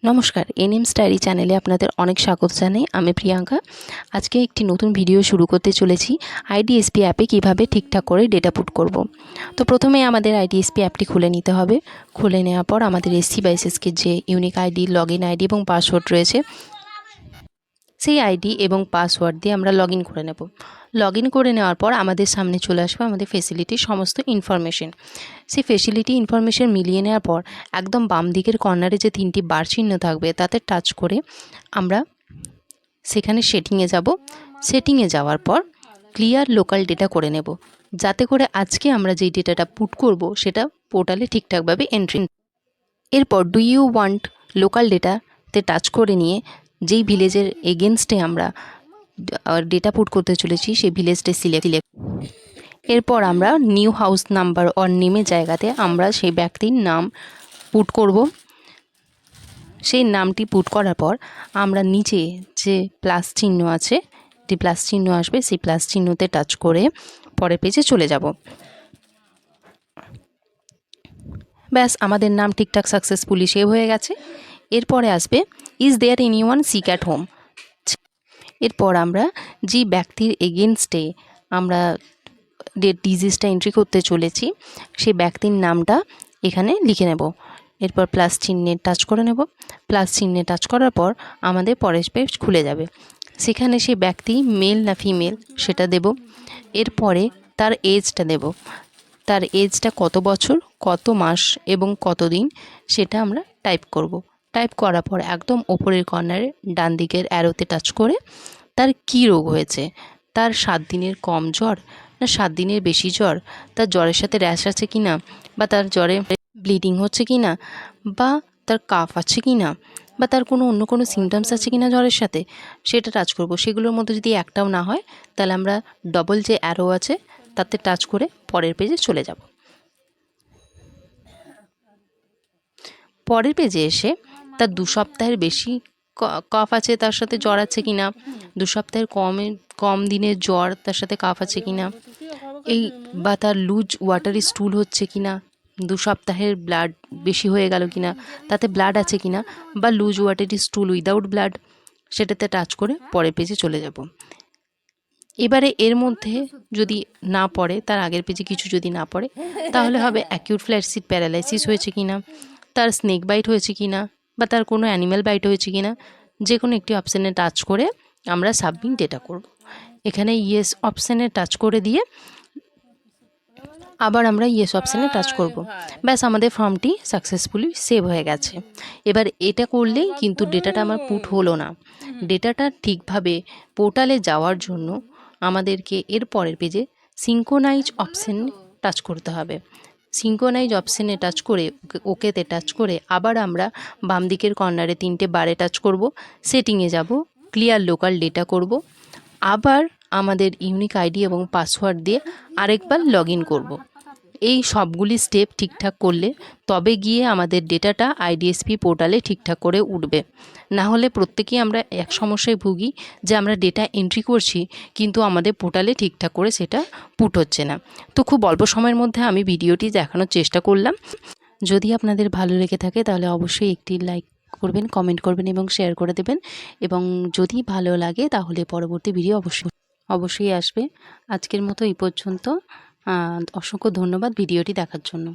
নমস্কার, এনএমস ডায়েরি চ্যানেলে আপনাদের অনেক স্বাগত জানাই। আমি প্রিয়াঙ্কা। আজকে একটি নতুন ভিডিও শুরু করতে চলেছি। আইডিএসপি অ্যাপে কিভাবে ঠিকঠাক করে ডেটা পুট করব। তো প্রথমে আমাদের আইডিএসপি অ্যাপটি খুলে নিতে হবে। খুলে নেওয়ার পর আমাদের SC/SK যে ইউনিক আইডি, লগইন আইডি এবং পাসওয়ার্ড রয়েছে, সেই আইডি এবং পাসওয়ার্ড দিয়ে আমরা লগইন করে নেব। লগইন করে নেওয়ার পর আমাদের সামনে চলে আসবে আমাদের ফেসিলিটির সমস্ত ইনফরমেশন। সেই ফেসিলিটি ইনফরমেশন মিলিয়ে নেওয়ার পর একদম বাম দিকের কর্নারে যে 3টি বার চিহ্ন থাকবে তাতে টাচ করে আমরা সেখানে সেটিংয়ে যাব। সেটিংয়ে যাওয়ার পর ক্লিয়ার লোকাল ডেটা করে নেব, যাতে করে আজকে আমরা যেই ডেটাটা পুট করব সেটা পোর্টালে ঠিকঠাকভাবে এন্ট্রি। এরপর ডু ইউ ওয়ান্ট লোকাল ডেটাতে টাচ করে নিয়ে যেই ভিলেজের এগেনস্টে আমরা ডেটা পুট করতে চলেছি সেই ভিলেজটা সিলেক্ট। এরপর আমরা নিউ হাউস নাম্বার অর নেমের জায়গাতে আমরা সেই ব্যক্তির নাম পুট করব। সেই নামটি পুট করার পর আমরা নিচে যে প্লাস চিহ্ন আছে, যে প্লাস চিহ্ন আসবে সেই প্লাস চিহ্নতে টাচ করে পরের পেজে চলে যাব। ব্যাস, আমাদের নাম ঠিকঠাক সাকসেসফুলি সেভ হয়ে গেছে। এরপরে আসবে is there anyone sick at home. এরপর আমরা যে ব্যক্তির এগেনস্টে আমরা ডিজিজটা এন্ট্রি করতে চলেছি সেই ব্যক্তির নামটা এখানে লিখে নেব। এরপর প্লাস চিহ্নে টাচ করে নেব। প্লাস চিহ্নে টাচ করার পর আমাদের পরের পেজ খুলে যাবে। সেখানে সেই ব্যক্তি মেল না ফিমেল সেটা দেব। এরপরে তার এজটা দেব। তার এজটা কত বছর, কত মাস এবং কত দিন সেটা আমরা টাইপ করব। টাইপ করার পর একদম ওপরের কর্নারে ডান দিকের অ্যারোতে টাচ করে তার কী রোগ হয়েছে, তার 7 দিনের কম জ্বর না 7 দিনের বেশি জ্বর, তার জ্বরের সাথে র্যাশ আছে কি না, বা তার জ্বরে ব্লিডিং হচ্ছে কি না, বা তার কাফ আছে কি না, বা তার অন্য কোনো সিমটমস আছে কি না জ্বরের সাথে, সেটা টাচ করব। সেগুলোর মধ্যে যদি একটাও না হয় তাহলে আমরা ডবল যে অ্যারো আছে তাতে টাচ করে পরের পেজে চলে যাব। পরের পেজে এসে তার 2 সপ্তাহের বেশি কাফ আছে, তার সাথে জ্বর আছে কি না, 2 সপ্তাহের কম দিনের জ্বর, তার সাথে কাফ আছে কি না, এই বা তার লুজ ওয়াটারি স্টুল হচ্ছে কি না, 2 সপ্তাহের ব্লাড বেশি হয়ে গেল কি না, তাতে ব্লাড আছে কি না, বা loose watery stool without blood, সেটাতে টাচ করে পরের পেজে চলে যাব। এবারে এর মধ্যে যদি না পড়ে, তার আগের পেজে কিছু যদি না পড়ে, তাহলে হবে অ্যাকিউট ফ্ল্যাশিড প্যারালাইসিস হয়েছে কি না, তার স্নেক বাইট হয়েছে কি না, বা তার কোনো অ্যানিম্যাল বাইট হয়েছে কি না, যে কোনো একটি অপশানে টাচ করে আমরা সাবমিট ডেটা করব। এখানে ইয়েস অপশানে টাচ করে দিয়ে আবার আমরা ইয়েস অপশানে টাচ করব। ব্যাস, আমাদের ফর্মটি সাকসেসফুলি সেভ হয়ে গেছে। এবার এটা করলেই কিন্তু ডেটাটা আমার পুট হলো না। ডেটাটা ঠিকভাবে পোর্টালে যাওয়ার জন্য আমাদেরকে এর পরের পেজে সিঙ্ক্রোনাইজ অপশানে টাচ করতে হবে। সিঙ্ক্রোনাইজ অপশানে টাচ করে ওকেতে টাচ করে আবার আমরা বাম দিকের কর্নারে 3টে বারে টাচ করব। সেটিংয়ে যাব, ক্লিয়ার লোকাল ডেটা করব, আবার আমাদের ইউনিক আইডি এবং পাসওয়ার্ড দিয়ে আরেকবার লগইন করব। এই সবগুলি স্টেপ ঠিকঠাক করলে তবে গিয়ে আমাদের ডেটাটা আইডিএসপি পোর্টালে ঠিকঠাক করে উঠবে। না হলে প্রত্যেকেই আমরা এক সমস্যায় ভুগি যে আমরা ডেটা এন্ট্রি করছি কিন্তু আমাদের পোর্টালে ঠিকঠাক করে সেটা পুট হচ্ছে না। তো খুব অল্প সময়ের মধ্যে আমি ভিডিওটি দেখানোর চেষ্টা করলাম। যদি আপনাদের ভালো লেগে থাকে তাহলে অবশ্যই একটি লাইক করবেন, কমেন্ট করবেন এবং শেয়ার করে দেবেন। এবং যদি ভালো লাগে তাহলে পরবর্তী ভিডিও অবশ্যই আসবে। আজকের মতো এই পর্যন্ত। অসংখ্য ধন্যবাদ ভিডিওটি দেখার জন্য।